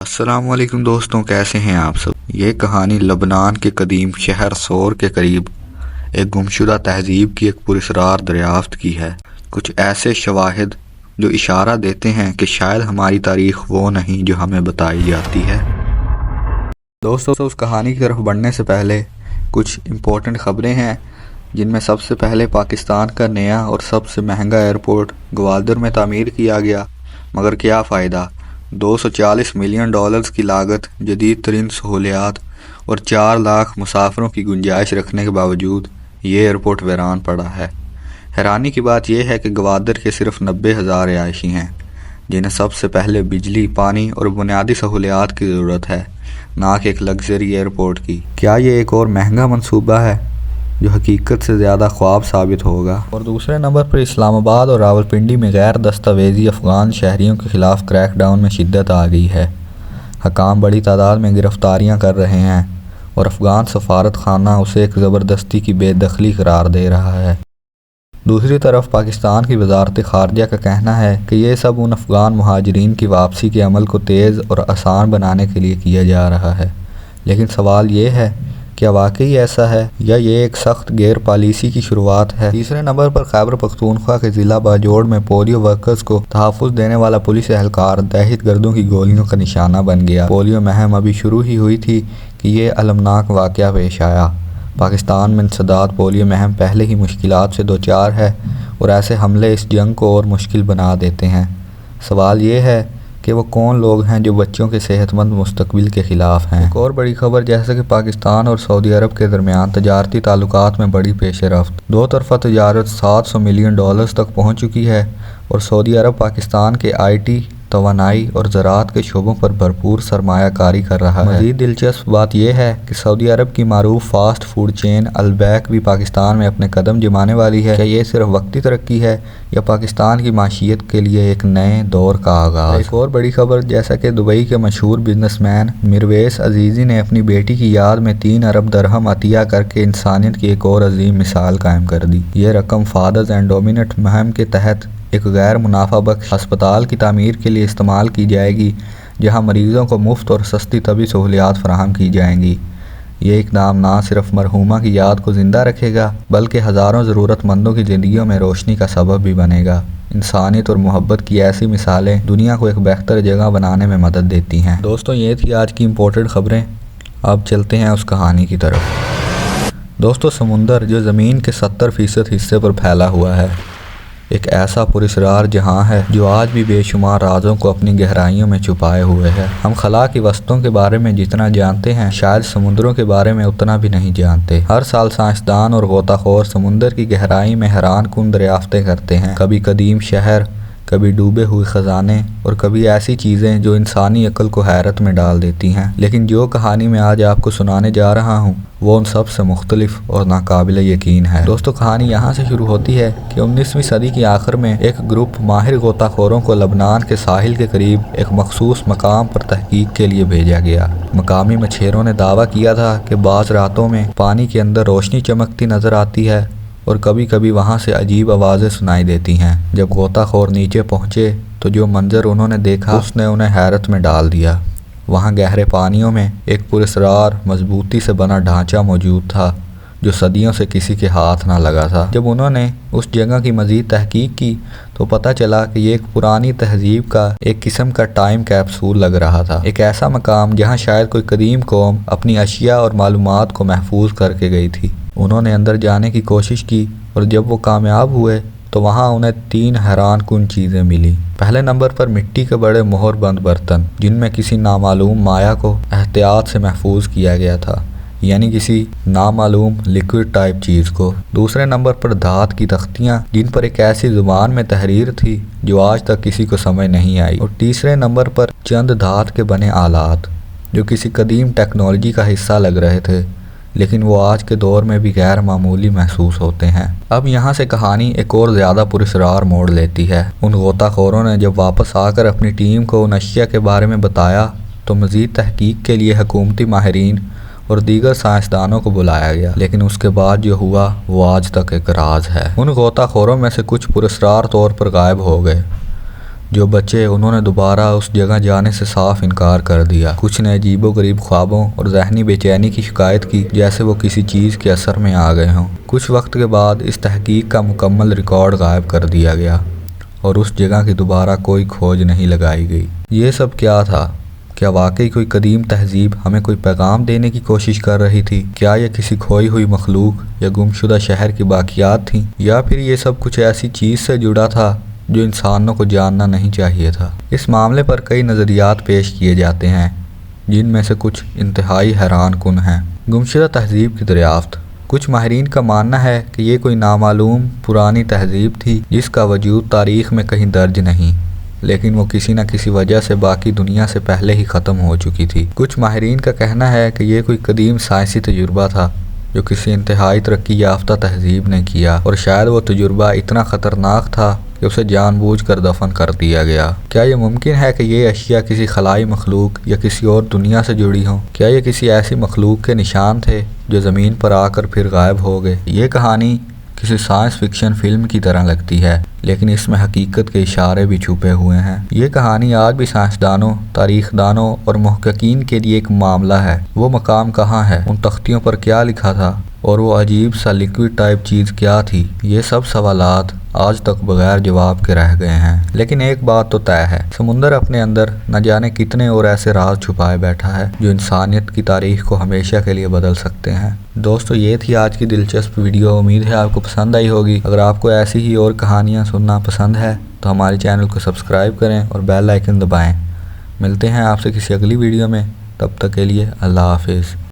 السلام علیکم دوستوں، کیسے ہیں آپ سب؟ یہ کہانی لبنان کے قدیم شہر سور کے قریب ایک گمشدہ تہذیب کی ایک پراسرار دریافت کی ہے۔ کچھ ایسے شواہد جو اشارہ دیتے ہیں کہ شاید ہماری تاریخ وہ نہیں جو ہمیں بتائی جاتی ہے۔ دوستوں، اس کہانی کی طرف بڑھنے سے پہلے کچھ امپورٹنٹ خبریں ہیں، جن میں سب سے پہلے پاکستان کا نیا اور سب سے مہنگا ایئرپورٹ گوادر میں تعمیر کیا گیا، مگر کیا فائدہ؟ $240 ملین کی لاگت، جدید ترین سہولیات اور 4 لاکھ مسافروں کی گنجائش رکھنے کے باوجود یہ ایئرپورٹ ویران پڑا ہے۔ حیرانی کی بات یہ ہے کہ گوادر کے صرف 90,000 رہائشی ہیں، جنہیں سب سے پہلے بجلی، پانی اور بنیادی سہولیات کی ضرورت ہے، نہ کہ ایک لگژری ایئرپورٹ کی۔ کیا یہ ایک اور مہنگا منصوبہ ہے جو حقیقت سے زیادہ خواب ثابت ہوگا؟ اور دوسرے نمبر پر اسلام آباد اور راولپنڈی میں غیر دستاویزی افغان شہریوں کے خلاف کریک ڈاؤن میں شدت آ گئی ہے۔ حکام بڑی تعداد میں گرفتاریاں کر رہے ہیں اور افغان سفارت خانہ اسے ایک زبردستی کی بے دخلی قرار دے رہا ہے۔ دوسری طرف پاکستان کی وزارت خارجہ کا کہنا ہے کہ یہ سب ان افغان مہاجرین کی واپسی کے عمل کو تیز اور آسان بنانے کے لیے کیا جا رہا ہے، لیکن سوال یہ ہے، کیا واقعی ایسا ہے یا یہ ایک سخت غیر پالیسی کی شروعات ہے؟ تیسرے نمبر پر خیبر پختونخوا کے ضلع باجوڑ میں پولیو ورکرز کو تحفظ دینے والا پولیس اہلکار دہشت گردوں کی گولیوں کا نشانہ بن گیا۔ پولیو مہم ابھی شروع ہی ہوئی تھی کہ یہ المناک واقعہ پیش آیا۔ پاکستان میں انسداد پولیو مہم پہلے ہی مشکلات سے دوچار ہے اور ایسے حملے اس جنگ کو اور مشکل بنا دیتے ہیں۔ سوال یہ ہے کہ وہ کون لوگ ہیں جو بچوں کے صحت مند مستقبل کے خلاف ہیں؟ ایک اور بڑی خبر، جیسے کہ پاکستان اور سعودی عرب کے درمیان تجارتی تعلقات میں بڑی پیش رفت، دو طرفہ تجارت $700 ملین تک پہنچ چکی ہے اور سعودی عرب پاکستان کے IT، توانائی اور زراعت کے شعبوں پر بھرپور سرمایہ کاری کر رہا ہے۔ مزید دلچسپ بات یہ ہے کہ سعودی عرب کی معروف فاسٹ فوڈ چین البیک بھی پاکستان میں اپنے قدم جمانے والی ہے۔ کیا یہ صرف وقتی ترقی ہے یا پاکستان کی معیشت کے لیے ایک نئے دور کا آغاز؟ ایک اور بڑی خبر، جیسا کہ دبئی کے مشہور بزنس مین میرویس عزیزی نے اپنی بیٹی کی یاد میں 3 ارب درہم عطیہ کر کے انسانیت کی ایک اور عظیم مثال قائم کر دی۔ یہ رقم فادرز اینڈ ڈومینٹ مہم کے تحت ایک غیر منافع بخش ہسپتال کی تعمیر کے لیے استعمال کی جائے گی، جہاں مریضوں کو مفت اور سستی طبی سہولیات فراہم کی جائیں گی۔ یہ اقدام نہ صرف مرحومہ کی یاد کو زندہ رکھے گا بلکہ ہزاروں ضرورت مندوں کی زندگیوں میں روشنی کا سبب بھی بنے گا۔ انسانیت اور محبت کی ایسی مثالیں دنیا کو ایک بہتر جگہ بنانے میں مدد دیتی ہیں۔ دوستوں، یہ تھی آج کی امپورٹنٹ خبریں۔ اب چلتے ہیں اس کہانی کی طرف۔ دوستوں، سمندر جو زمین کے 70% حصے پر پھیلا ہوا ہے، ایک ایسا پراسرار جہاں ہے جو آج بھی بے شمار رازوں کو اپنی گہرائیوں میں چھپائے ہوئے ہے۔ ہم خلا کی وسطوں کے بارے میں جتنا جانتے ہیں، شاید سمندروں کے بارے میں اتنا بھی نہیں جانتے۔ ہر سال سائنسدان اور غوطہ خور سمندر کی گہرائی میں حیران کن دریافتیں کرتے ہیں، کبھی قدیم شہر، کبھی ڈوبے ہوئے خزانے اور کبھی ایسی چیزیں جو انسانی عقل کو حیرت میں ڈال دیتی ہیں۔ لیکن جو کہانی میں آج آپ کو سنانے جا رہا ہوں وہ ان سب سے مختلف اور ناقابل یقین ہے۔ دوستو، کہانی یہاں سے شروع ہوتی ہے کہ 19ویں صدی کی آخر میں ایک گروپ ماہر غوطہ خوروں کو لبنان کے ساحل کے قریب ایک مخصوص مقام پر تحقیق کے لیے بھیجا گیا۔ مقامی مچھیروں نے دعویٰ کیا تھا کہ بعض راتوں میں پانی کے اندر روشنی چمکتی نظر آتی ہے اور کبھی کبھی وہاں سے عجیب آوازیں سنائی دیتی ہیں۔ جب غوطہ خور نیچے پہنچے تو جو منظر انہوں نے دیکھا اس نے انہیں حیرت میں ڈال دیا۔ وہاں گہرے پانیوں میں ایک پراسرار مضبوطی سے بنا ڈھانچہ موجود تھا جو صدیوں سے کسی کے ہاتھ نہ لگا تھا۔ جب انہوں نے اس جگہ کی مزید تحقیق کی تو پتہ چلا کہ یہ ایک پرانی تہذیب کا ایک قسم کا ٹائم کیپسول لگ رہا تھا، ایک ایسا مقام جہاں شاید کوئی قدیم قوم اپنی اشیاء اور معلومات کو محفوظ کر کے گئی تھی۔ انہوں نے اندر جانے کی کوشش کی اور جب وہ کامیاب ہوئے تو وہاں انہیں 3 حیران کن چیزیں ملی۔ پہلے نمبر پر مٹی کے بڑے مہر بند برتن، جن میں کسی نامعلوم مائع کو احتیاط سے محفوظ کیا گیا تھا، یعنی کسی نامعلوم لیکوڈ ٹائپ چیز کو۔ دوسرے نمبر پر دھات کی تختیاں، جن پر ایک ایسی زبان میں تحریر تھی جو آج تک کسی کو سمجھ نہیں آئی۔ اور تیسرے نمبر پر چند دھات کے بنے آلات جو کسی قدیم ٹیکنالوجی کا حصہ لگ رہے تھے، لیکن وہ آج کے دور میں بھی غیر معمولی محسوس ہوتے ہیں۔ اب یہاں سے کہانی ایک اور زیادہ پراسرار موڑ لیتی ہے۔ ان غوطہ خوروں نے جب واپس آ کر اپنی ٹیم کو ان اشیاء کے بارے میں بتایا تو مزید تحقیق کے لیے حکومتی ماہرین اور دیگر سائنسدانوں کو بلایا گیا، لیکن اس کے بعد جو ہوا وہ آج تک ایک راز ہے۔ ان غوطہ خوروں میں سے کچھ پراسرار طور پر غائب ہو گئے، جو بچے انہوں نے دوبارہ اس جگہ جانے سے صاف انکار کر دیا۔ کچھ نے عجیب و غریب خوابوں اور ذہنی بے چینی کی شکایت کی، جیسے وہ کسی چیز کے اثر میں آ گئے ہوں۔ کچھ وقت کے بعد اس تحقیق کا مکمل ریکارڈ غائب کر دیا گیا اور اس جگہ کی دوبارہ کوئی کھوج نہیں لگائی گئی۔ یہ سب کیا تھا؟ کیا واقعی کوئی قدیم تہذیب ہمیں کوئی پیغام دینے کی کوشش کر رہی تھی؟ کیا یہ کسی کھوئی ہوئی مخلوق یا گمشدہ شہر کی باقیات تھیں؟ یا پھر یہ سب کچھ ایسی چیز سے جڑا تھا جو انسانوں کو جاننا نہیں چاہیے تھا؟ اس معاملے پر کئی نظریات پیش کیے جاتے ہیں، جن میں سے کچھ انتہائی حیران کن ہیں۔ گمشدہ تہذیب کی دریافت۔ کچھ ماہرین کا ماننا ہے کہ یہ کوئی نامعلوم پرانی تہذیب تھی جس کا وجود تاریخ میں کہیں درج نہیں، لیکن وہ کسی نہ کسی وجہ سے باقی دنیا سے پہلے ہی ختم ہو چکی تھی۔ کچھ ماہرین کا کہنا ہے کہ یہ کوئی قدیم سائنسی تجربہ تھا جو کسی انتہائی ترقی یافتہ تہذیب نے کیا، اور شاید وہ تجربہ اتنا خطرناک تھا کہ اسے جان بوجھ کر دفن کر دیا گیا۔ کیا یہ ممکن ہے کہ یہ اشیاء کسی خلائی مخلوق یا کسی اور دنیا سے جڑی ہوں؟ کیا یہ کسی ایسی مخلوق کے نشان تھے جو زمین پر آ کر پھر غائب ہو گئے؟ یہ کہانی کسی سائنس فکشن فلم کی طرح لگتی ہے، لیکن اس میں حقیقت کے اشارے بھی چھپے ہوئے ہیں۔ یہ کہانی آج بھی سائنسدانوں، تاریخ دانوں اور محققین کے لیے ایک معاملہ ہے۔ وہ مقام کہاں ہے؟ ان تختیوں پر کیا لکھا تھا؟ اور وہ عجیب سا لیکوڈ ٹائپ چیز کیا تھی؟ یہ سب سوالات آج تک بغیر جواب کے رہ گئے ہیں۔ لیکن ایک بات تو طے ہے، سمندر اپنے اندر نہ جانے کتنے اور ایسے راز چھپائے بیٹھا ہے جو انسانیت کی تاریخ کو ہمیشہ کے لیے بدل سکتے ہیں۔ دوستو، یہ تھی آج کی دلچسپ ویڈیو۔ امید ہے آپ کو پسند آئی ہوگی۔ اگر آپ کو ایسی ہی اور کہانیاں سننا پسند ہے تو ہمارے چینل کو سبسکرائب کریں اور بیل آئیکن دبائیں۔ ملتے ہیں آپ سے کسی اگلی ویڈیو میں، تب تک کے لیے اللہ حافظ۔